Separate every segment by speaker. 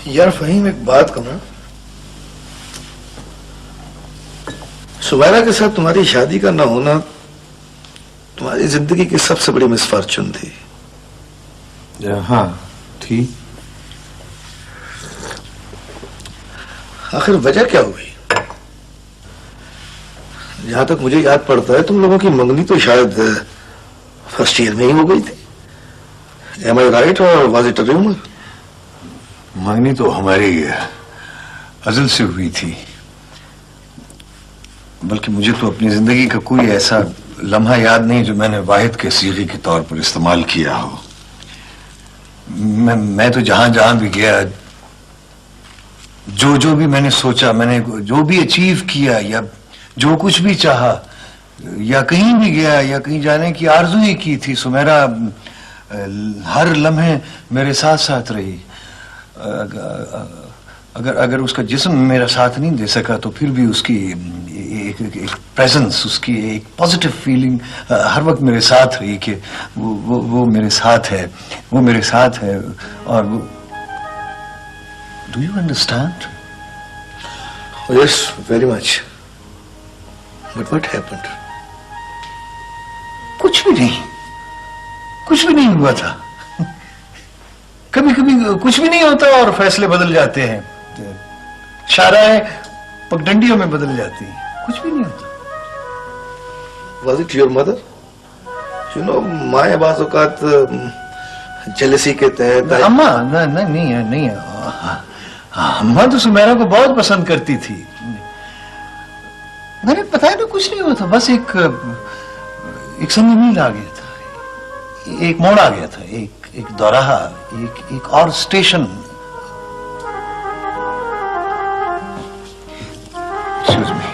Speaker 1: यार फहीम, एक बात कहूं, सुबैरा के साथ तुम्हारी शादी का ना होना तुम्हारी जिंदगी की सबसे बड़ी मिसफॉर्चून थी।
Speaker 2: हाँ थी।
Speaker 1: आखिर वजह क्या हुई? जहां तक मुझे याद पड़ता है तुम लोगों की मंगनी तो शायद फर्स्ट ईयर में ही हो गई थी। एम आई राइट और वाज इट अ रूमर?
Speaker 2: मंगनी तो हमारी अजल से हुई थी, बल्कि मुझे तो अपनी जिंदगी का कोई ऐसा लम्हा याद नहीं जो मैंने वाहिद के सीगे के तौर पर इस्तेमाल किया हो। मैं तो जहां जहां भी गया, जो भी मैंने सोचा, मैंने जो भी अचीव किया या जो कुछ भी चाहा, या कहीं भी गया या कहीं जाने की आरज़ू ही की थी, सुमेरा हर लम्हे मेरे साथ साथ रही। अगर उसका जिस्म मेरा साथ नहीं दे सका तो फिर भी उसकी एक प्रेजेंस, उसकी एक पॉजिटिव फीलिंग हर वक्त मेरे साथ रही कि वो मेरे साथ है, वो मेरे साथ है। और वो, do you understand?
Speaker 1: Yes, very much. But what happened?
Speaker 2: कुछ भी नहीं हुआ था। कभी कभी कुछ भी नहीं होता और फैसले बदल जाते हैं, शाराएं पगडंडियों में बदल जाती हैं, कुछ भी नहीं होता।
Speaker 1: Was it your mother? You know, माए बाज़ औक़ात जेलसी के तहत।
Speaker 2: अम्मा नहीं है। अम्मा तो सुमेरा को बहुत पसंद करती थी। मैंने पता है ना, कुछ नहीं हुआ था, बस एक समय मील आ गया था, एक मोड़ आ गया था, एक दौराहा, एक और स्टेशन। Excuse me.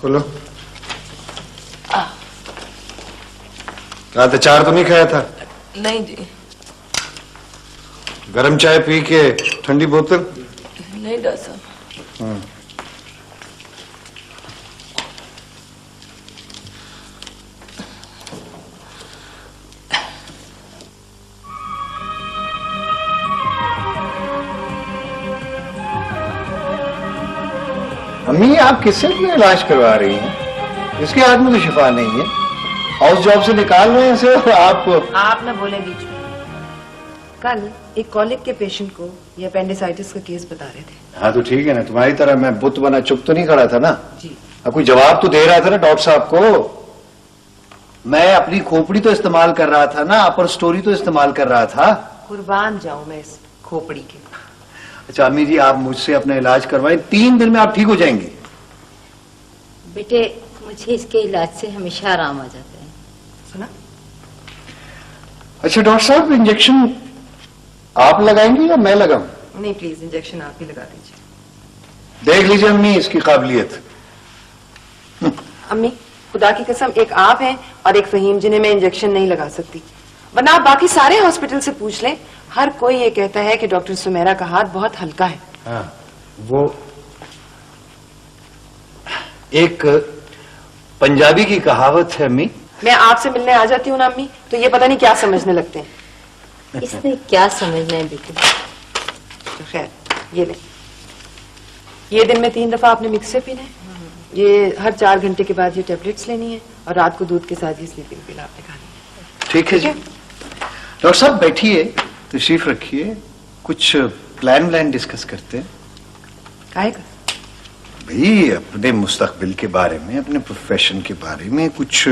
Speaker 3: खोलो। रात अचार तो नहीं खाया था?
Speaker 4: नहीं जी।
Speaker 3: गरम चाय पी के ठंडी बोतल?
Speaker 4: नहीं डॉक्टर साहब।
Speaker 2: अम्मी, आप किससे अपना इलाज करवा रही हैं? इसके हाथ में तो शिफा नहीं है। हाउस जॉब से निकाल रहे हैं इसे और
Speaker 4: आप न बोले बीच में। कल एक कॉलिक के पेशेंट को ये अपेंडिसाइटिस का केस बता रहे थे।
Speaker 2: हाँ तो ठीक है ना, तुम्हारी तरह मैं बुत बना चुप तो नहीं खड़ा था ना
Speaker 4: जी।
Speaker 2: अब कोई जवाब तो दे रहा था ना डॉक्टर साहब को। मैं अपनी खोपड़ी तो इस्तेमाल कर रहा था ना, अपर स्टोरी तो इस्तेमाल कर रहा था।
Speaker 4: कुर्बान जाऊं मैं इस खोपड़ी के।
Speaker 2: अच्छा अम्मी जी, आप मुझसे अपना इलाज करवाएं, 3 दिन में आप ठीक हो जाएंगे।
Speaker 5: बेटे, मुझे इसके इलाज से हमेशा आराम आ जाता है।
Speaker 4: सुना?
Speaker 2: अच्छा डॉक्टर साहब, इंजेक्शन आप लगाएंगे या मैं लगाऊं?
Speaker 4: नहीं प्लीज, इंजेक्शन आप ही लगा दीजिए।
Speaker 2: देख लीजिए अम्मी इसकी काबिलियत।
Speaker 4: अम्मी, खुदा की कसम, एक आप हैं और एक फहीम जिन्हें मैं इंजेक्शन नहीं लगा सकती, वरना आप बाकी सारे हॉस्पिटल से पूछ लें, हर कोई ये कहता है कि डॉक्टर सुमेरा का हाथ बहुत हल्का है।
Speaker 2: हाँ, वो एक पंजाबी की कहावत है अम्मी।
Speaker 4: मैं आपसे मिलने आ जाती हूँ ना अम्मी, तो ये पता नहीं क्या समझने लगते हैं।
Speaker 5: इसमें क्या समझना है बेटे?
Speaker 4: तो खैर, ये ले, ये दिन में 3 दफा आपने मिक्सर पीना है, ये हर 4 घंटे के बाद ये टेबलेट्स लेनी है, और रात को दूध के साथ ही स्लीपिंग पिल आपने खानी है।
Speaker 2: ठीक है जी। डॉक्टर साहब बैठिए, तशरीफ रखिए, कुछ प्लान डिस्कस करते हैं।
Speaker 4: काहे का?
Speaker 2: भाई अपने मुस्तकबिल के बारे में, अपने प्रोफेशन के बारे में, कुछ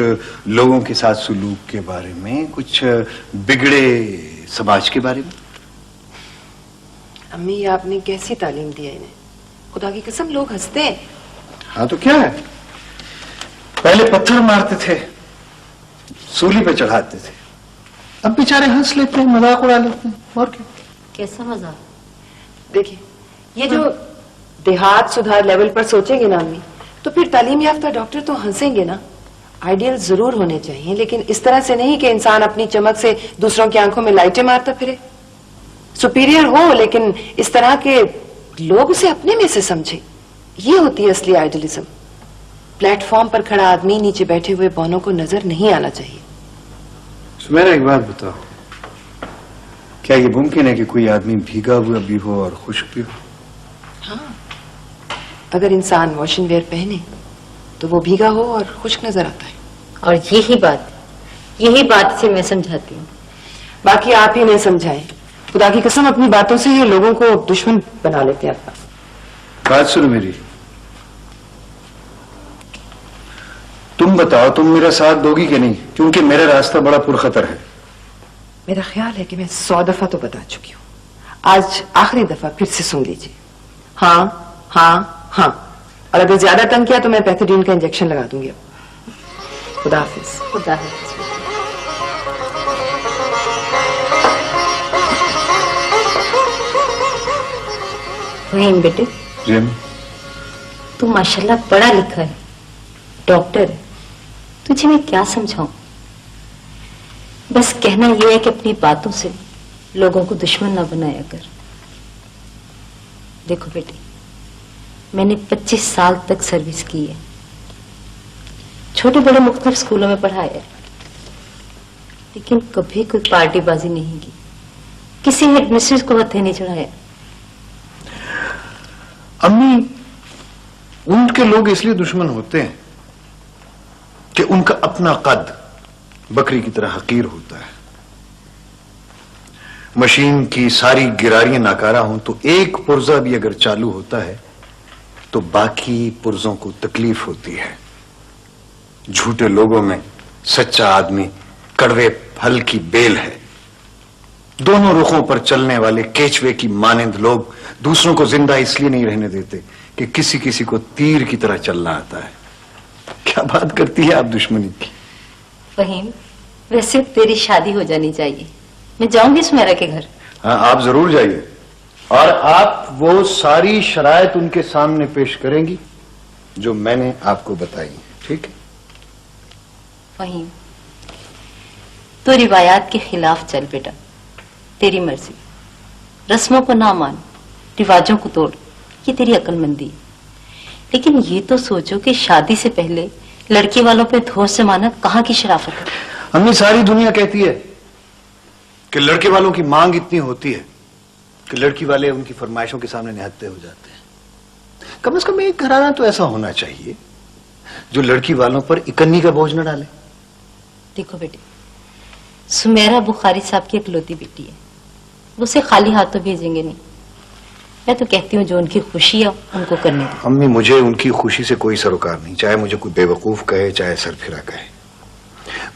Speaker 2: लोगों के साथ सुलूक के बारे में, कुछ बिगड़े समाज के बारे में।
Speaker 4: अम्मी, ये आपने कैसी तालीम दी है इन्हें? खुदा की कसम, लोग हंसते हैं।
Speaker 2: हाँ तो क्या है, पहले पत्थर मारते थे, सूली पे चढ़ाते थे, अब बेचारे हंस लेते हैं, मजाक उड़ा लेते हैं, और क्या।
Speaker 5: कैसा मजाक?
Speaker 4: देखिए, ये जो देहात सुधार लेवल पर सोचेंगे ना अम्मी, तो फिर तालीम याफ्ता डॉक्टर तो हंसेंगे ना। आइडियल जरूर होने चाहिए, लेकिन इस तरह से नहीं कि इंसान अपनी चमक से दूसरों की आंखों में लाइटें मारता फिरे। सुपीरियर हो, लेकिन इस तरह के लोग उसे अपने में से समझे। ये होती है असली आइडियलिज्म। प्लेटफॉर्म पर खड़ा आदमी नीचे बैठे हुए बौनों को नजर नहीं आना चाहिए।
Speaker 2: सुमेरा, एक बात बताओ, क्या ये मुमकिन है कि कोई आदमी भीगा हुआ भी हो और खुश्क भी हो?
Speaker 4: हाँ, अगर इंसान वॉशिंग वेयर पहने तो वो भीगा हो और खुश्क नजर आता है।
Speaker 5: और यही बात से मैं समझाती हूँ।
Speaker 4: बाकी आप ही नहीं समझाएं। खुदा की कसम, अपनी बातों से ये लोगों को दुश्मन बना लेते हैं।
Speaker 2: बात सुनो मेरी, तुम बताओ, तुम मेरा साथ दोगी कि नहीं? क्योंकि मेरा रास्ता बड़ा पुरखतर है।
Speaker 4: मेरा ख्याल है कि मैं 100 दफा तो बता चुकी हूँ। आज आखिरी दफा फिर से सुन लीजिए। हाँ हाँ हाँ, और अगर ज्यादा तंग किया तो मैं पैथोडीन का इंजेक्शन लगा दूंगी। अब खुदा हाफिज।
Speaker 5: खुदा हाफिज। वहीम बेटे,
Speaker 2: जी अम्मी।
Speaker 5: तू माशाल्लाह पढ़ा लिखा है, डॉक्टर है, तुझे मैं क्या समझाऊं? बस कहना यह है कि अपनी बातों से लोगों को दुश्मन ना बनाया कर। देखो बेटे, मैंने 25 साल तक सर्विस की है, छोटे बड़े मुख्तलिफ स्कूलों में पढ़ाया है, लेकिन कभी कोई पार्टीबाजी नहीं की, किसी हेडमिस्ट्रेस को हथे नहीं चढ़ाया।
Speaker 2: अम्मी, उनके लोग इसलिए दुश्मन होते हैं कि उनका अपना कद बकरी की तरह हकीर होता है। मशीन की सारी गिरारियां नाकारा हों तो एक पुर्जा भी अगर चालू होता है तो बाकी पुर्जों को तकलीफ होती है। झूठे लोगों में सच्चा आदमी कड़वे फल की बेल है। दोनों रुखों पर चलने वाले केचवे की मानंद लोग दूसरों को जिंदा इसलिए नहीं रहने देते कि किसी किसी को तीर की तरह चलना आता है। क्या बात करती है आप दुश्मनी की?
Speaker 5: फहीम, वैसे तेरी शादी हो जानी चाहिए। मैं जाऊंगी सुमेरा के घर।
Speaker 2: हाँ, आप जरूर जाइए, और आप वो सारी शराइत उनके सामने पेश करेंगी जो मैंने आपको बताई है, ठीक है?
Speaker 5: फहीम, तो रिवायात के खिलाफ चल बेटा, तेरी मर्जी। रस्मों को ना मान, रिवाजों को तोड़, ये तेरी अक्लमंदी है। लेकिन ये तो सोचो कि शादी से पहले लड़की वालों पे धोस से माना कहाँ की शराफत है।
Speaker 2: अम्मी, सारी दुनिया कहती है कि लड़के वालों की मांग इतनी होती है कि लड़की वाले उनकी फरमाइशों के सामने निहत्ते हो जाते हैं। कम से कम एक घराना तो ऐसा होना चाहिए जो लड़की वालों पर इकन्नी का बोझ न डाले।
Speaker 5: देखो बेटे, सुमेरा बुखारी साहब की इकलौती बेटी है, वो उसे खाली हाथ तो भेजेंगे नहीं। मैं तो कहती हूँ जो उनकी खुशी है उनको करने दो।
Speaker 2: अम्मी, मुझे उनकी खुशी से कोई सरोकार नहीं, चाहे मुझे कोई बेवकूफ कहे चाहे सरफिरा कहे।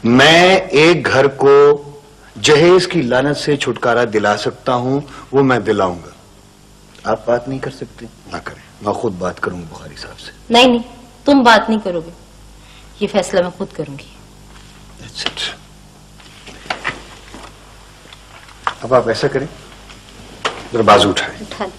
Speaker 2: मैं एक घर को जहेज की लानत से छुटकारा दिला सकता हूं, वो मैं दिलाऊंगा। आप बात नहीं कर सकते? ना करें, मैं खुद बात करूंगा बुखारी साहब से।
Speaker 5: नहीं, तुम बात नहीं करोगे, ये फैसला मैं खुद करूंगी।
Speaker 2: That's it. अब आप ऐसा करें, जरा बाजू उठाएं।
Speaker 5: उठा लो।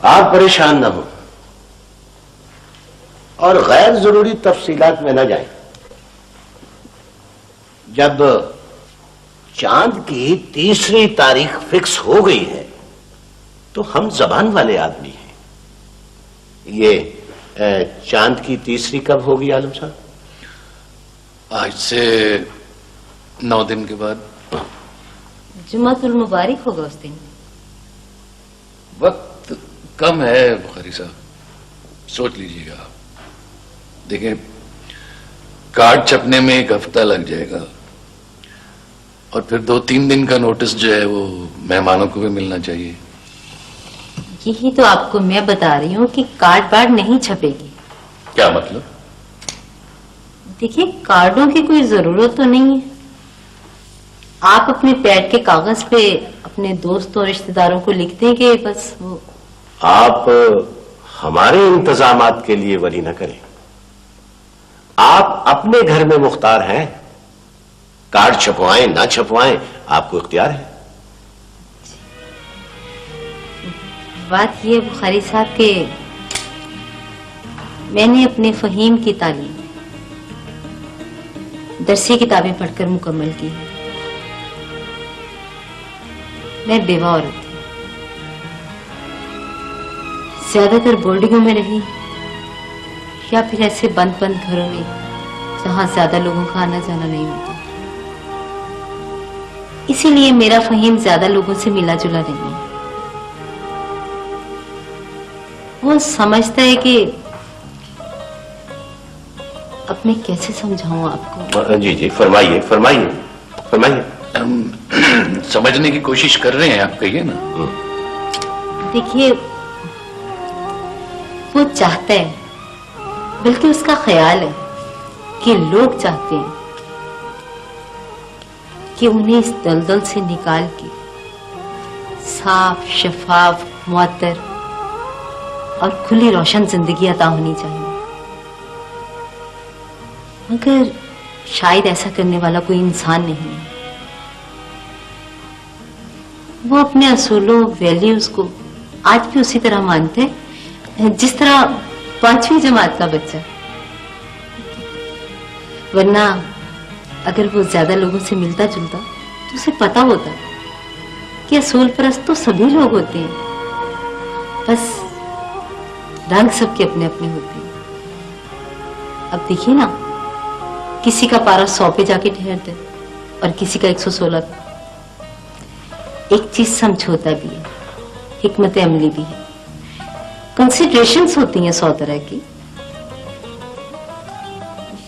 Speaker 6: आप परेशान न हो और गैर जरूरी तफसीलात में न जाएं। जब चांद की तीसरी तारीख फिक्स हो गई है तो हम जबान वाले आदमी हैं। ये चांद की तीसरी कब होगी आलम साहब?
Speaker 7: आज से 9 दिन के बाद।
Speaker 5: जुमातुल मुबारक होगा उस दिन।
Speaker 7: वक्त कम है बुखारी साहब, सोच लीजिएगा आप। देखिए, कार्ड छपने में 1 हफ्ता लग जाएगा और फिर 2-3 दिन का नोटिस जो है वो मेहमानों को भी मिलना चाहिए।
Speaker 5: यही तो आपको मैं बता रही हूँ कि कार्ड बार्ड नहीं छपेगी।
Speaker 7: क्या मतलब?
Speaker 5: देखिए, कार्डों की कोई जरूरत तो नहीं है। आप अपने पैड के कागज पे अपने दोस्तों और रिश्तेदारों को लिख दें कि बस वो।
Speaker 6: आप हमारे इंतजामात के लिए वरी न करें। आप अपने घर में मुख्तार हैं, कार्ड छपवाएं ना छपवाएं आपको इख्तियार है।
Speaker 5: बात ये बुखारी साहब के मैंने अपने फहीम की तालीम दरसी किताबें पढ़कर मुकम्मल की है। मैं बेवा औरत थी, ज्यादातर बोर्डिंगों में रही या फिर ऐसे बंद बंद घरों में जहां ज्यादा लोगों का आना जाना नहीं होता। इसीलिए मेरा फहीम ज्यादा लोगों से मिला जुला नहीं है। वो समझता है कि अब मैं कैसे समझाऊं आपको।
Speaker 6: जी जी, फरमाइए फरमाइए फरमाइए।
Speaker 7: हम समझने की कोशिश कर रहे हैं, आप कहिए ना।
Speaker 5: देखिए, वो चाहता है, बल्कि उसका ख्याल है कि लोग चाहते हैं कि उन्हें इस दलदल से निकाल के साफ, शफाफ, मुअत्तर और खुली रोशन जिंदगी अता होनी चाहिए। मगर शायद ऐसा करने वाला कोई इंसान नहीं है। वो अपने असूलों, वैल्यूज को आज भी उसी तरह मानते हैं जिस तरह 5वीं जमात का बच्चा। वरना अगर वो ज्यादा लोगों से मिलता जुलता तो उसे पता होता कि असूल परस्त तो सभी लोग होते हैं, बस रंग सबके अपने अपने होते हैं। अब देखिए ना, किसी का पारा 100 पे जाके ठहरता है और किसी का 116 पे। एक चीज समझौता भी है, हिकमत अमली भी है, कंसिडरेशंस होती हैं 100 तरह की।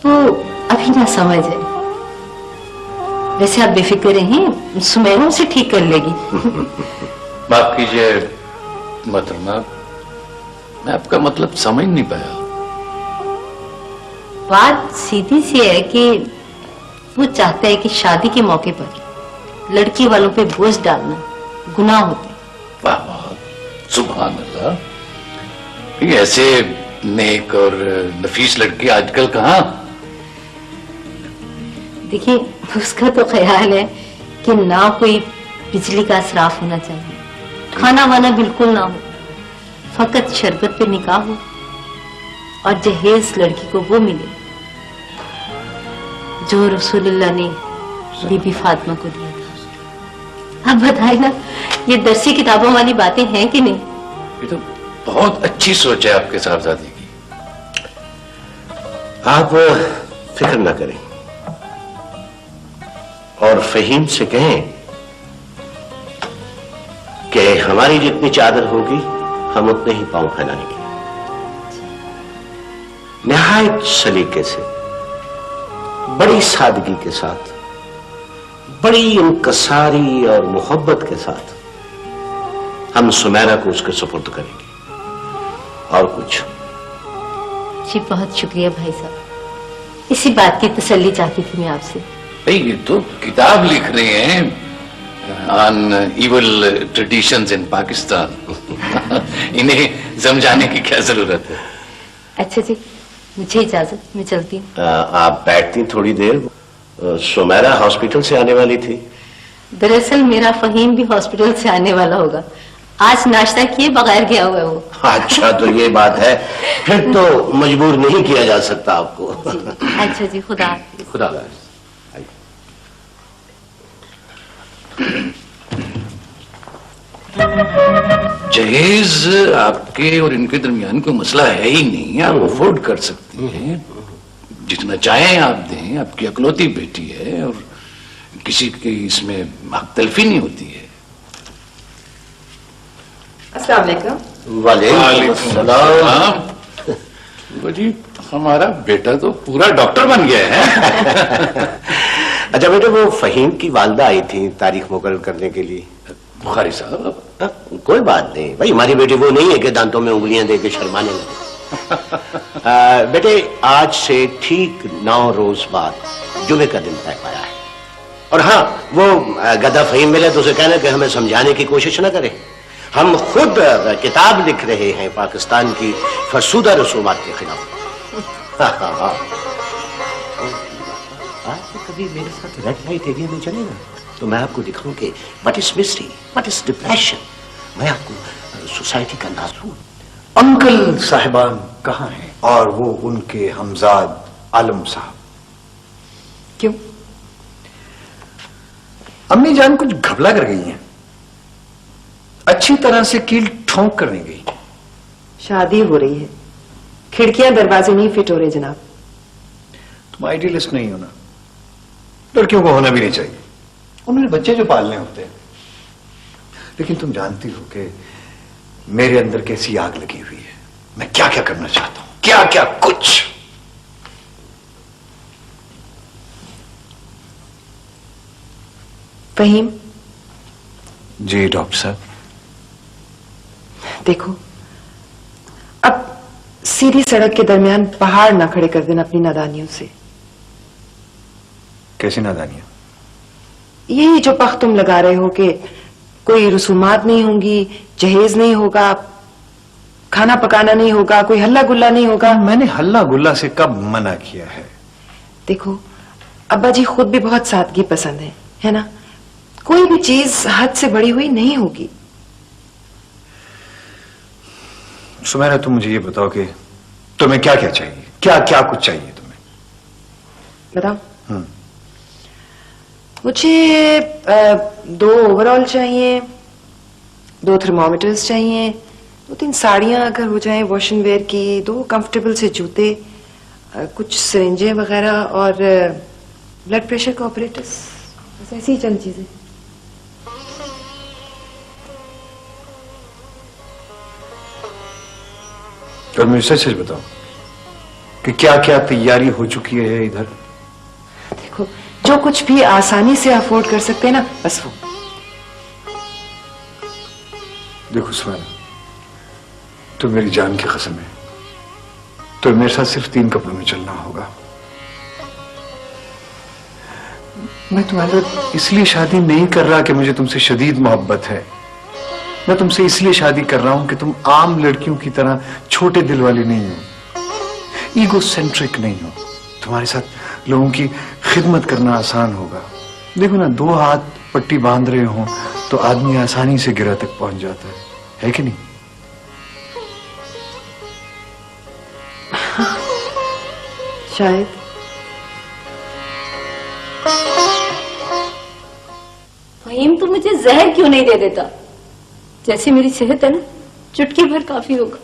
Speaker 5: वो अभी ना समझ है। वैसे आप बेफिक्र रहें, सुमैरा उसे ठीक कर लेगी।
Speaker 7: माफ कीजिए मोहतरमा, मैं आपका मतलब समझ नहीं पाया।
Speaker 5: बात सीधी सी है कि वो चाहता है कि शादी के मौके पर लड़की वालों पे बोझ डालना गुनाह होता है।
Speaker 7: वाह वाह, सुभान अल्लाह। ये ऐसे नेक और नफीस लड़की आजकल कहाँ।
Speaker 5: देखिए, उसका तो ख्याल है कि ना कोई बिजली का असराफ होना चाहिए, खाना वाना बिल्कुल ना हो, फकत शरबत पे निकाह हो और जहेज लड़की को वो मिले जो रसूलुल्लाह ने बीबी फातिमा को दिया था। अब बताइए ना, ये दरसी किताबों वाली बातें हैं कि नहीं?
Speaker 7: ये तो बहुत अच्छी सोच है आपके साहबजादी की।
Speaker 6: आप फिक्र न करें और फहीम से कहें कि हमारी जितनी चादर होगी हम उतने ही पांव फैलाएंगे। निहायत सलीके से, बड़ी सादगी के साथ, बड़ी इंकसारी और मोहब्बत के साथ हम सुमैरा को उसके सुपुर्द करेंगे। और कुछ
Speaker 5: जी, बहुत शुक्रिया भाई साहब। इसी बात की तसल्ली चाहती थी मैं आपसे।
Speaker 7: भाई, ये तो किताब लिख रहे हैं ऑन इवल ट्रेडिशंस इन पाकिस्तान। इन्हें समझाने की क्या जरूरत है।
Speaker 5: अच्छा जी, मुझे इजाजत, मैं चलती हूँ।
Speaker 6: आप बैठती थोड़ी देर। सुमैरा हॉस्पिटल से आने वाली थी।
Speaker 5: दरअसल मेरा फहीम भी हॉस्पिटल से आने वाला होगा। आज नाश्ता किए बगैर गया हुआ है वो।
Speaker 6: अच्छा, तो ये बात है, फिर तो मजबूर नहीं किया जा सकता आपको।
Speaker 5: अच्छा जी, खुदा हाफिज।
Speaker 6: खुदा हाफिज।
Speaker 7: जहेज आपके और इनके दरमियान कोई मसला है ही नहीं, आप अफोर्ड कर सकती हैं, जितना चाहें आप दें। आपकी अकलौती बेटी है और किसी की इसमें हक़-तलफ़ी नहीं होती है।
Speaker 4: अस्सलाम वालेकुम।
Speaker 6: वालेकुम सलाम।
Speaker 7: वो जी, हमारा बेटा तो पूरा डॉक्टर बन गया है।
Speaker 6: अच्छा बेटे, वो फहीम की वालदा आई थी तारीख मुकर्रर करने के लिए।
Speaker 7: बुखारी साहब,
Speaker 6: कोई बात नहीं भाई, हमारी बेटी वो नहीं है कि दांतों में उंगलियां देके शर्माने लगे। बेटे, आज से ठीक 9 रोज बाद जुमे का दिन तय पाया है। और हाँ, वो गदा फहीम मिले तो उसे कहना कि हमें समझाने की कोशिश न करे। हम खुद किताब लिख रहे हैं पाकिस्तान की फरसूदा रसूमात के खिलाफ। आज से कभी मेरे साथ रेड लाइट एरिया में चलेगा तो मैं आपको दिखाऊं कि what is mystery, what is depression. मैं आपको सोसाइटी का नाज़ून।
Speaker 2: अंकल साहिबान कहाँ हैं और वो उनके हमजाद आलम साहब?
Speaker 4: क्यों?
Speaker 2: अम्मी जान कुछ घबला कर गई हैं, अच्छी तरह से कील ठोंक कर नहीं गई।
Speaker 4: शादी हो रही है, खिड़कियां दरवाजे नहीं फिट हो रहे जनाब।
Speaker 2: तुम आइडियलिस्ट नहीं हो ना, लड़कियों को होना भी नहीं चाहिए, उन्होंने बच्चे जो पालने होते हैं। लेकिन तुम जानती हो कि मेरे अंदर कैसी आग लगी हुई है, मैं क्या क्या करना चाहता हूं, क्या क्या कुछ।
Speaker 4: फहीम,
Speaker 2: जी डॉक्टर साहब।
Speaker 4: देखो, अब सीधी सड़क के दरमियान पहाड़ ना खड़े कर देना अपनी नादानियों से।
Speaker 2: कैसी नादानियां?
Speaker 4: यही जो पख तुम लगा रहे हो कि कोई रसूमात नहीं होंगी, जहेज नहीं होगा, खाना पकाना नहीं होगा, कोई हल्ला गुल्ला नहीं होगा।
Speaker 2: मैंने हल्ला गुल्ला से कब मना किया है?
Speaker 4: देखो, अब्बा जी खुद भी बहुत सादगी पसंद है ना? कोई भी चीज हद से बड़ी हुई नहीं होगी।
Speaker 2: सुमेरा, तुम मुझे ये बताओ कि तुम्हें क्या क्या चाहिए, क्या क्या कुछ चाहिए तुम्हें?
Speaker 4: बताओ। मुझे 2 ओवरऑल चाहिए, 2 थर्मोमीटर्स चाहिए, 2-3 साड़ियां अगर हो जाएं वॉश एंड वेयर की, 2 कंफर्टेबल से जूते, कुछ सिरिंजें वगैरह और ब्लड प्रेशर के ऑपरेटर्स, बस ऐसी ही चंद चीजें।
Speaker 2: और मुझे सच सच बताओ कि क्या क्या तैयारी हो चुकी है इधर?
Speaker 4: देखो, जो कुछ भी आसानी से अफोर्ड कर सकते हैं ना, बस वो।
Speaker 2: देखो सुमेरा, तो मेरी जान की कसम है, तो मेरे साथ सिर्फ 3 कपड़ों में चलना होगा। मैं तुम्हारे साथ इसलिए शादी नहीं कर रहा कि मुझे तुमसे शदीद मोहब्बत है, मैं तुमसे इसलिए शादी कर रहा हूं कि तुम आम लड़कियों की तरह छोटे दिल वाली नहीं हो, ईगोसेंट्रिक नहीं हो। तुम्हारे साथ लोगों की खिदमत करना आसान होगा। देखो ना, 2 हाथ पट्टी बांध रहे हो तो आदमी आसानी से गिरा तक पहुंच जाता है कि नहीं?
Speaker 4: शायद।
Speaker 5: फहीम, तू मुझे जहर क्यों नहीं दे देता? जैसी मेरी सेहत है ना, चुटकी भर काफी होगा।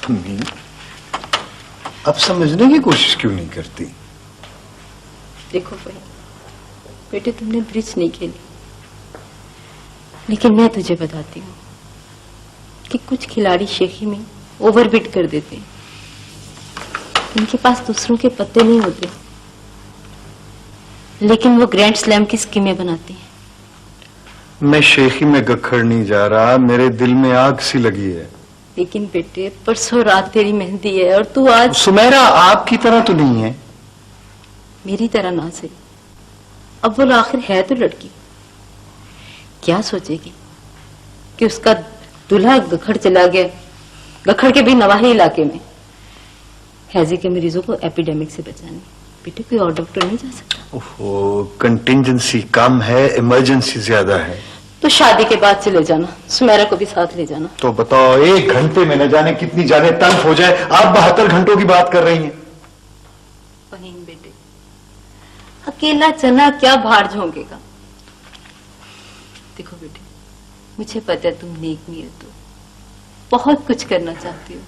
Speaker 2: अम्मी, अब समझने की कोशिश क्यों नहीं करती?
Speaker 5: देखो फहीम बेटे, तुमने ब्रिज नहीं खेली, लेकिन मैं तुझे बताती हूँ कि कुछ खिलाड़ी शेखी में ओवरबिट कर देते हैं। उनके पास दूसरों के पत्ते नहीं होते, लेकिन वो ग्रैंड स्लैम की स्कीमें बनाती हैं।
Speaker 2: मैं शेखी में गखड़ नहीं जा रहा, मेरे दिल में आग सी लगी है।
Speaker 5: लेकिन बेटे, परसों रात तेरी मेहंदी है और तू आज
Speaker 2: सुमेरा आपकी तरह तो नहीं है।
Speaker 5: मेरी तरह ना सही, अब वो आखिर है तो लड़की। क्या सोचेगी कि उसका दूल्हा गखड़ चला गया, गखड़ के भी नवाही इलाके में, हैजे के मरीजों को एपिडेमिक से बचाने। बेटे, कोई और डॉक्टर नहीं जा सकता।
Speaker 2: ओहो, कंटिंजेंसी कम है, इमरजेंसी ज्यादा है।
Speaker 5: तो शादी के बाद चले जाना, सुमेरा को भी साथ ले जाना।
Speaker 2: तो बताओ, 1 घंटे में न जाने कितनी जाने तंग हो जाए, आप 72 घंटों की बात कर रही हैं।
Speaker 5: फहीम बेटे, अकेला चना क्या भार झोंकेगा? देखो बेटे, मुझे पता है तुम नेक नीयत हो, बहुत कुछ करना चाहती हो,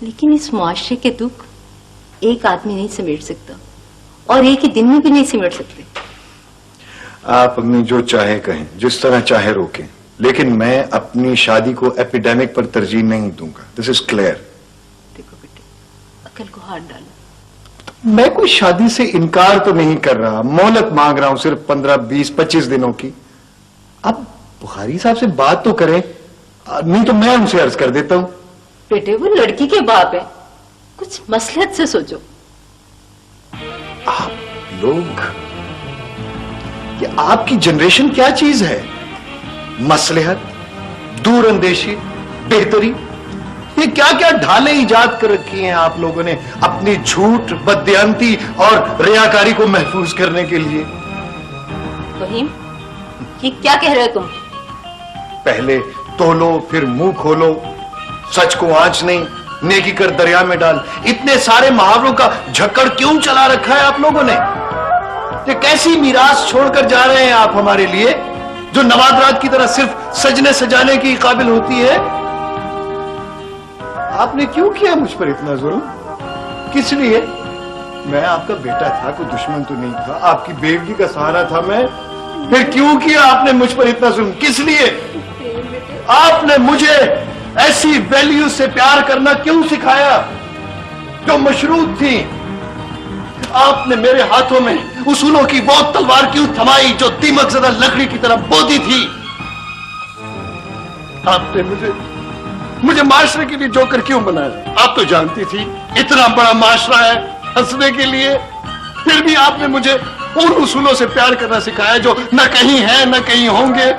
Speaker 5: लेकिन इस मुआशरे के दुख एक आदमी नहीं समेट सकता, और एक ही दिन में भी नहीं सिमट सकते।
Speaker 2: आप अपनी जो चाहे कहें, जिस तरह चाहे रोकें, लेकिन मैं अपनी शादी को एपिडेमिक पर तरजीह नहीं दूंगा। This is clear.
Speaker 5: देखो बेटे, अकल को हाथ डालो।
Speaker 2: मैं कोई शादी से इनकार तो नहीं कर रहा, मोहलत मांग रहा हूं सिर्फ 15, 20, 25 दिनों की। अब बुखारी साहब से बात तो करें, नहीं तो मैं उनसे अर्ज कर देता हूं।
Speaker 5: बेटे, वो लड़की के बाप है, कुछ मसलहत से सोचो।
Speaker 2: आप लोग, ये आपकी जनरेशन क्या चीज है? मसलहत, दूर अंदेशी, बेहतरी, ये क्या क्या ढालें ईजाद कर रखी हैं आप लोगों ने अपनी झूठ, बददियांती और रियाकारी को महफूज करने के लिए।
Speaker 5: फहीम, ये क्या कह रहे हो तुम?
Speaker 2: पहले तोलो फिर मुंह खोलो, सच को आंच नहीं, नेकी कर दरिया में डाल। इतने सारे मुहावरों का झक्कड़ क्यों चला रखा है आप लोगों ने? ये कैसी मीरास छोड़कर जा रहे हैं आप हमारे लिए, जो नवादरात की तरह सिर्फ सजने सजाने की काबिल होती है? आपने क्यों किया मुझ पर इतना जुल्म? किस लिए? मैं आपका बेटा था, कोई दुश्मन तो नहीं था, आपकी बेवड़ी का सहारा था मैं। फिर क्यों किया आपने मुझ पर इतना जुल्म? किस लिए? आपने मुझे ऐसी वैल्यू से प्यार करना क्यों सिखाया जो मशरूत थी? आपने मेरे हाथों में उसूलों की वो तलवार क्यों थमाई जो दीमक ज़दा लकड़ी की तरह बोदी थी? आपने मुझे माशरे के लिए जोकर क्यों बनाया? आप तो जानती थी इतना बड़ा माशरा है हंसने के लिए, फिर भी आपने मुझे उन उसूलों से प्यार करना सिखाया जो न कहीं है न कहीं होंगे।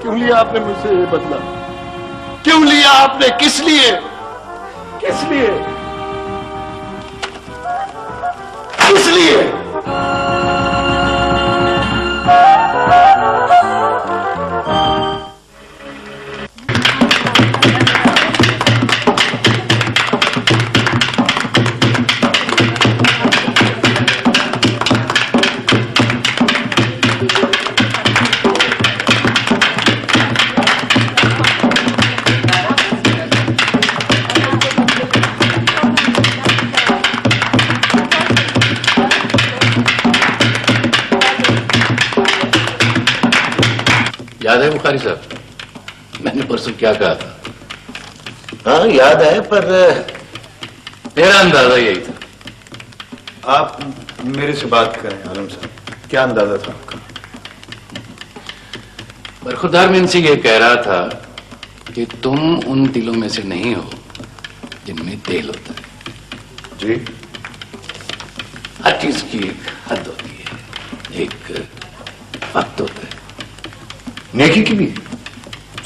Speaker 2: क्यों लिया आपने मुझसे ये बदला? क्यों लिया आपने? किस लिए? किस लिए? किस लिए?
Speaker 7: याद है बुखारी साहब, मैंने परसों क्या कहा था?
Speaker 6: हाँ याद है, पर
Speaker 7: मेरा अंदाजा यही था।
Speaker 2: आप मेरे से बात करें आलम साहब, क्या अंदाजा था आपका?
Speaker 7: बरखुरदार में इनसे ये कह रहा था कि तुम उन दिलों में से नहीं हो जिनमें तेल होता है।
Speaker 2: जी,
Speaker 7: हर चीज की एक हद होती है, एक वक्त होता है।
Speaker 2: नेकी की भी,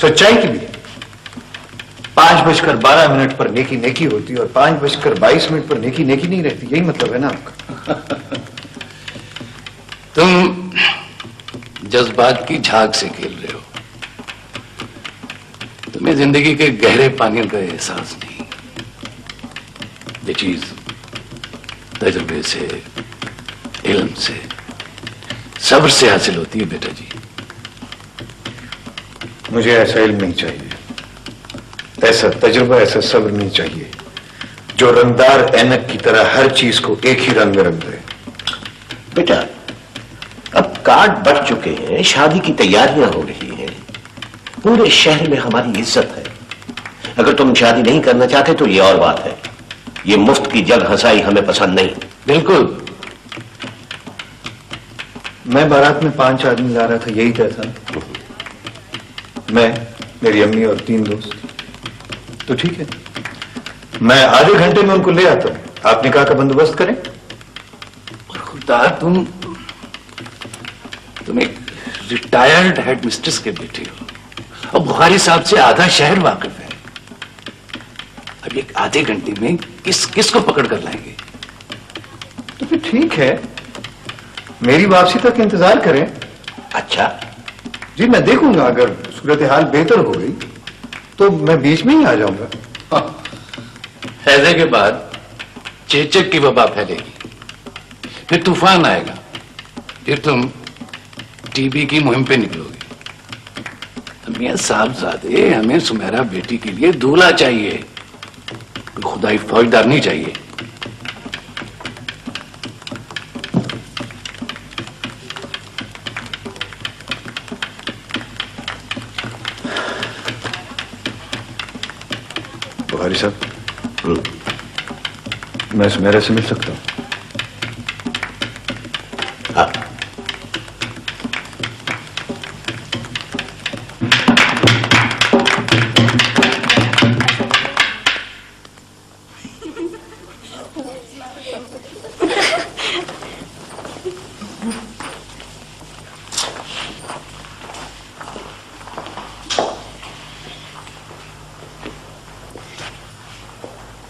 Speaker 2: सच्चाई की भी। 5:12 पर नेकी नेकी होती है और 5:22 पर नेकी नेकी नहीं रहती। यही मतलब है ना आपका?
Speaker 7: तुम जज्बात की झाग से खेल रहे हो, तुम्हें जिंदगी के गहरे पानी का एहसास नहीं। ये चीज तजुर्बे से, इल्म से, सब्र से हासिल होती है बेटा जी।
Speaker 2: मुझे ऐसा इल्म नहीं चाहिए, ऐसा तजुर्बा, ऐसा सब्र नहीं चाहिए जो रंगदार ऐनक की तरह हर चीज को एक ही रंग में रंग दे।
Speaker 6: बेटा, अब कार्ड बढ़ चुके हैं, शादी की तैयारियां हो रही हैं, पूरे शहर में हमारी इज्जत है। अगर तुम शादी नहीं करना चाहते तो ये और बात है। ये मुफ्त की जग हंसाई हमें पसंद नहीं।
Speaker 7: बिल्कुल।
Speaker 2: मैं बारात में 5 आदमी ला रहा था, यही तय था। मैं, मेरी अम्मी और 3 दोस्त। तो ठीक है, मैं आधे घंटे में उनको ले आता हूं। आप निकाह का बंदोबस्त करें।
Speaker 7: खुदा, तुम एक रिटायर्ड हेड मिस्ट्रेस के बेटे हो और बुखारी साहब से आधा शहर वाकिफ है। अब एक आधे घंटे में किस को पकड़ कर लाएंगे?
Speaker 2: तो फिर ठीक है, मेरी वापसी तक इंतजार करें।
Speaker 6: अच्छा
Speaker 2: जी, मैं देखूंगा, अगर सूरत हाल बेहतर हो गई तो मैं बीच में ही आ जाऊंगा।
Speaker 7: हैजे के बाद चेचक की वबा फैलेगी, फिर तूफान आएगा, फिर तुम टीबी की मुहिम पे निकलोगे। मियां साहबजादे, हमें सुमेरा बेटी के लिए दूल्हा चाहिए, कोई खुदाई फौजदार नहीं चाहिए।
Speaker 2: बुखारी साहब, मैं सुमेरा से मिल सकता हूं?
Speaker 6: हाँ।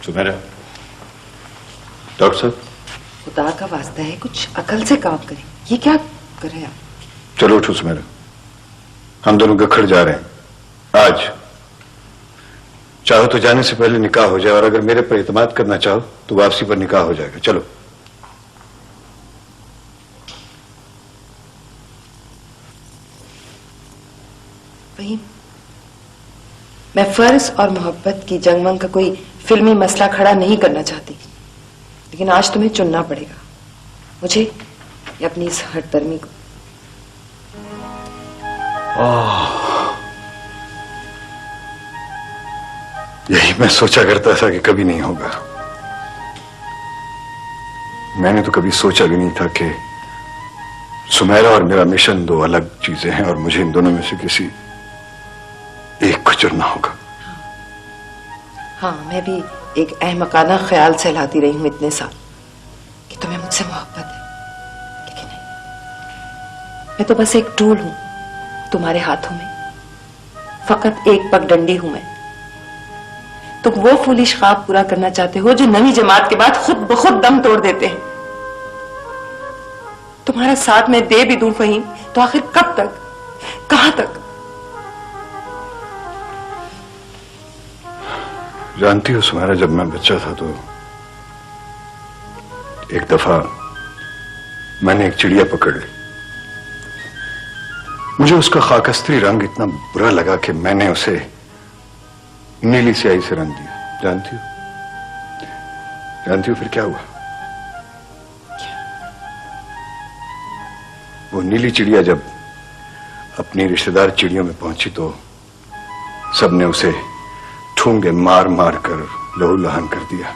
Speaker 8: सुमेरा, डॉक्टर साहब,
Speaker 4: खुदा का वास्ता है कुछ अकल से काम करें। ये क्या कर रहे हैं आप?
Speaker 8: चलो उठो सुमेरा, हम दोनों गखड़ जा रहे हैं आज। चाहो तो जाने से पहले निकाह हो जाए, और अगर मेरे पर इत्मीनान करना चाहो तो वापसी पर निकाह हो जाएगा। चलो।
Speaker 4: वही मैं फर्ज और मोहब्बत की जंगमंग का कोई फिल्मी मसला खड़ा नहीं करना चाहती, लेकिन आज तुम्हें चुनना पड़ेगा, मुझे या अपनी इस हठधर्मी को।
Speaker 8: यही मैं सोचा करता था कि कभी नहीं होगा। मैंने तो कभी सोचा भी नहीं था कि सुमेरा और मेरा मिशन दो अलग चीजें हैं और मुझे इन दोनों में से किसी एक को चुनना होगा।
Speaker 4: हाँ, मैं भी एक अहमकाना ख्याल से लाती रही हूं इतने साल कि तुम्हें मुझसे मोहब्बत है, लेकिन नहीं, मैं तो बस एक टूल हूं तुम्हारे हाथों में, फकत एक पगडंडी हूं मैं। तुम वो फूलिश ख्वाब पूरा करना चाहते हो जो नवी जमात के बाद खुद ब खुद दम तोड़ देते हैं। तुम्हारा साथ मैं दे भी दूं फहीम, तो आखिर कब तक, कहां तक?
Speaker 8: जानती हो सुमेरा, जब मैं बच्चा था तो एक दफा मैंने एक चिड़िया पकड़ ली। मुझे उसका खाकस्तरी रंग इतना बुरा लगा कि मैंने उसे नीली स्याही से रंग दिया। जानती हो फिर क्या हुआ? वो नीली चिड़िया जब अपनी रिश्तेदार चिड़ियों में पहुंची तो सबने उसे ठूंगे मार मार कर लहू लहान कर दिया।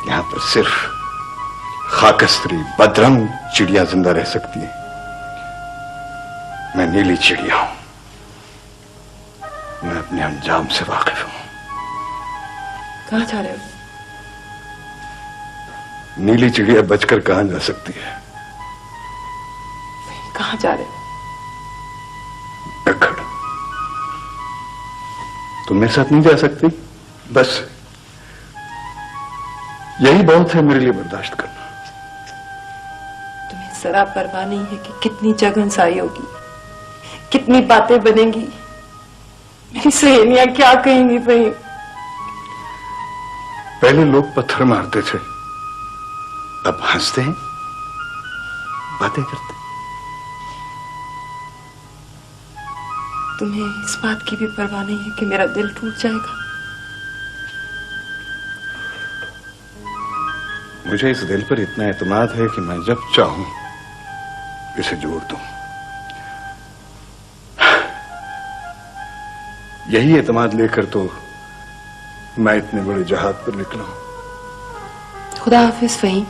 Speaker 8: यहां पर सिर्फ खाकस्तरी बदरंग चिड़िया जिंदा रह सकती है। मैं नीली चिड़िया हूं, मैं अपने अंजाम से वाकिफ हूं।
Speaker 4: कहां जा रहे हो?
Speaker 8: नीली चिड़िया बचकर कहां जा सकती है?
Speaker 4: कहां जा रहे हो?
Speaker 8: गखड़। तुम मेरे साथ नहीं जा सकती? बस यही बहुत है मेरे लिए बर्दाश्त करना।
Speaker 4: तुम्हें जरा परवाह नहीं है कि कितनी जगहंसाई होगी, कितनी बातें बनेंगी, मेरी सहेलियां क्या कहेंगी फहीम?
Speaker 8: पहले लोग पत्थर मारते थे, अब हंसते हैं, बातें करते हैं।
Speaker 4: तुम्हें इस बात की भी परवाह नहीं है कि मेरा दिल टूट जाएगा?
Speaker 8: मुझे इस दिल पर इतना एतमाद है कि मैं जब चाहूं इसे जोड़ दूं। यही एतमाद लेकर तो मैं इतने बड़े जहाज पर निकला हूं।
Speaker 4: खुदा हाफिज फहीम।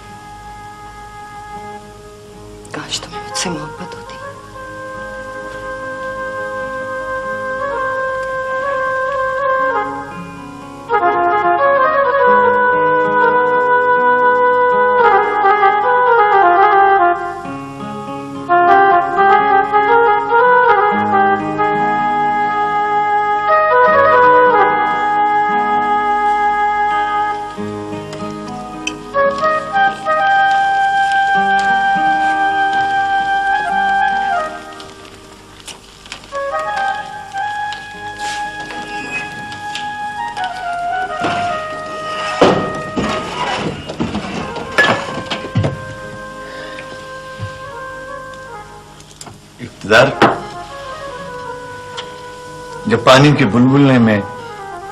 Speaker 4: काश तुम्हें मुझसे मोहब्बत होती।
Speaker 2: जब पानी के बुलबुलने में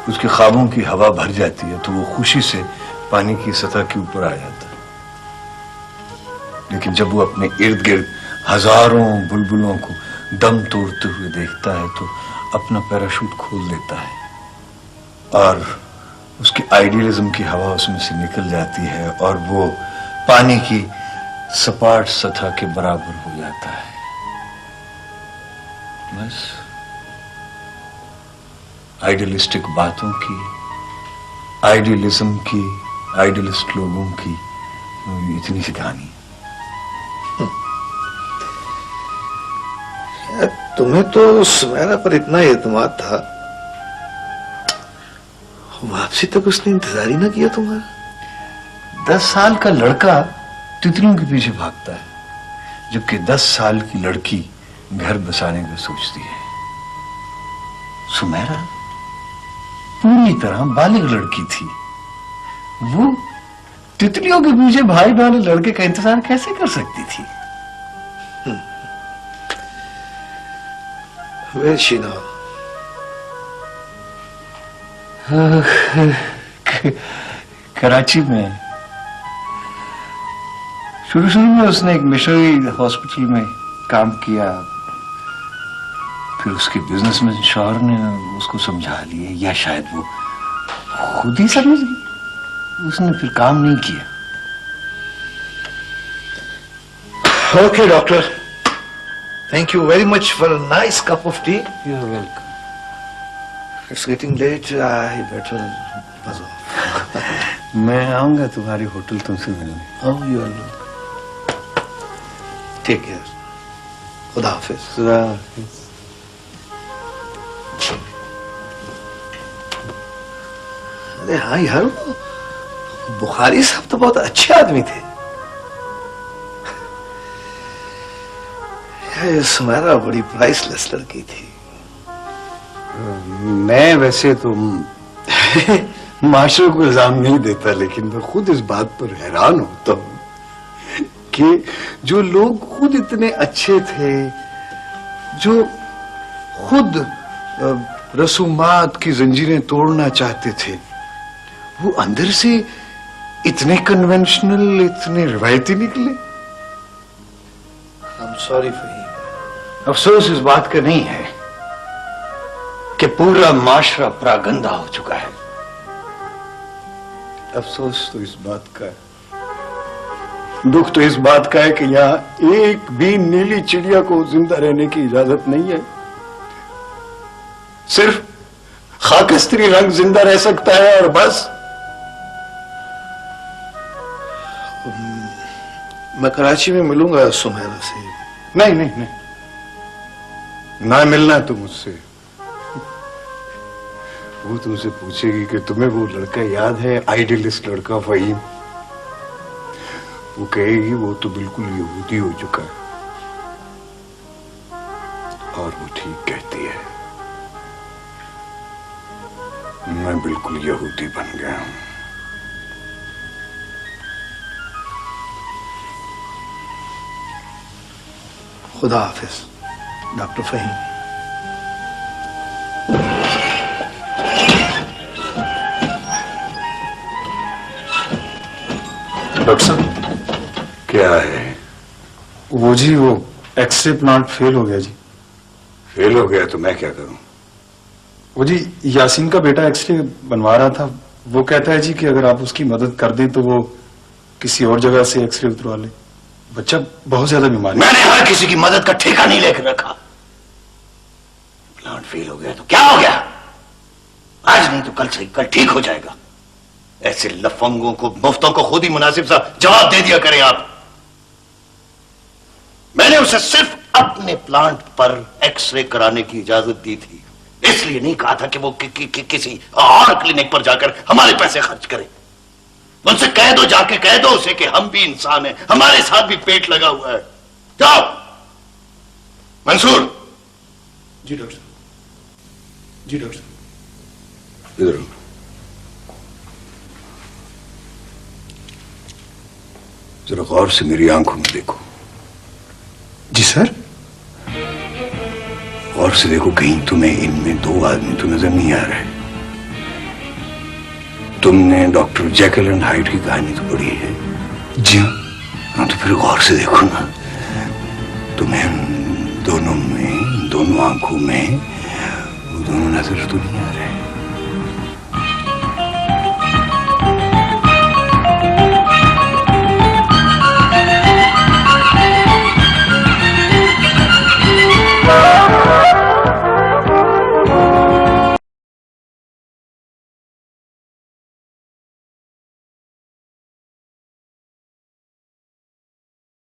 Speaker 2: उसके ख्वाबों की हवा भर जाती है तो वो खुशी से पानी की सतह के ऊपर आ जाता है, लेकिन जब वो अपने इर्द गिर्द हजारों बुलबुलों को दम तोड़ते हुए देखता है तो अपना पैराशूट खोल देता है और उसकी आइडियलिज्म की हवा उसमें से निकल जाती है और वो पानी की सपाट सतह के बराबर हो जाता है। बस आइडियलिस्टिक बातों की, आइडियलिज्म की, आइडियलिस्ट लोगों की इतनी सी कहानी।
Speaker 1: तुम्हें तो सुमेरा पर इतना एतमाद था, वापसी तक उसने इंतजार ही ना किया तुम्हारा।
Speaker 2: 10 साल का लड़का तितलियों के पीछे भागता है, जबकि 10 साल की लड़की घर बसाने को सोचती है। सुमेरा पूरी तरह बालिग लड़की थी। वो तितलियों के पीछे भागने वाले लड़के का इंतजार कैसे कर सकती थी?
Speaker 1: Where is she now?
Speaker 2: Karachi में। शुरू में उसने एक मिशनरी हॉस्पिटल में काम किया, फिर उसके बिजनेसमैन शौहर ने उसको समझा लिए, या शायद वो खुद ही समझ गई। उसने फिर काम नहीं किया।
Speaker 1: Okay, doctor. Thank you very much for a nice cup of tea.
Speaker 2: You're welcome.
Speaker 1: It's getting late. I better buzz off.
Speaker 2: मैं आऊंगा तुम्हारी होटल तुमसे मिलने।
Speaker 1: Oh, you are. Take care. खुदा हाफिज। अरे हाँ यार, वो बुखारी साहब तो बहुत अच्छे आदमी थे। यार सुमेरा बड़ी प्राइसलेस लड़की थी।
Speaker 8: मैं वैसे तो माशरे को इल्जाम नहीं देता, लेकिन मैं खुद इस बात पर हैरान होता हूं कि जो लोग खुद इतने अच्छे थे, जो खुद रसूमात की जंजीरें तोड़ना चाहते थे, वो अंदर से इतने कन्वेंशनल, इतने रिवायती निकले।
Speaker 1: I'm sorry for him.
Speaker 2: अफसोस इस बात का नहीं है कि पूरा माशरा प्रागंदा हो चुका है।
Speaker 8: अफसोस तो इस बात का है, दुख तो इस बात का है कि यहाँ एक भी नीली चिड़िया को जिंदा रहने की इजाजत नहीं है। सिर्फ खाकस्तरी रंग जिंदा रह सकता है और बस।
Speaker 1: मैं कराची में मिलूंगा सुमेरा से।
Speaker 8: नहीं नहीं नहीं, ना मिलना तुम मुझसे। वो तुमसे पूछेगी कि तुम्हें वो लड़का याद है, आइडियलिस्ट लड़का फहीम। वो कहेगी वो तो बिल्कुल यहूदी हो चुका है। और वो ठीक कहती है, मैं बिल्कुल यहूदी बन गया हूं।
Speaker 1: खुदा हाफिज डॉक्टर फहीम।
Speaker 8: डॉक्टर साहब, क्या है?
Speaker 9: वो जी, वो एक्सरे प्लांट फेल हो गया जी।
Speaker 8: फेल हो गया तो मैं क्या करूं?
Speaker 9: वो जी, यासीन का बेटा एक्सरे बनवा रहा था। वो कहता है जी कि अगर आप उसकी मदद कर दें तो वो किसी और जगह से एक्सरे उतरवा ले। बच्चा बहुत ज्यादा बीमार है।
Speaker 6: मैंने हर किसी की मदद का ठेका नहीं लेकर रखा। प्लांट फेल हो गया तो क्या हो गया? आज नहीं तो कल सही, कल ठीक हो जाएगा। ऐसे लफंगों को, मुफ्तों को खुद ही मुनासिब सा जवाब दे दिया करें आप। मैंने उसे सिर्फ अपने प्लांट पर एक्सरे कराने की इजाजत दी थी, इसलिए नहीं कहा था कि वो किसी और क्लिनिक पर जाकर हमारे पैसे खर्च करे। उनसे कह दो, जाके कह दो उसे कि हम भी इंसान हैं, हमारे साथ भी पेट लगा हुआ है। जाओ। मंसूर।
Speaker 9: जी डॉक्टर साहब। जी डॉक्टर साहब।
Speaker 8: इधर जरा गौर से मेरी आंखों में देखो।
Speaker 9: जी सर।
Speaker 8: गौर से देखो, कहीं तुम्हें इनमें दो आदमी तो नजर नहीं आ रहे। तुमने डॉक्टर जेकिल एंड हाइड की कहानी तो पढ़ी है?
Speaker 9: जी
Speaker 8: हाँ, तो फिर गौर से देखो ना। तुम्हें दोनों में, दोनों आंखों में वो दोनों नजर तो नहीं आ रहे।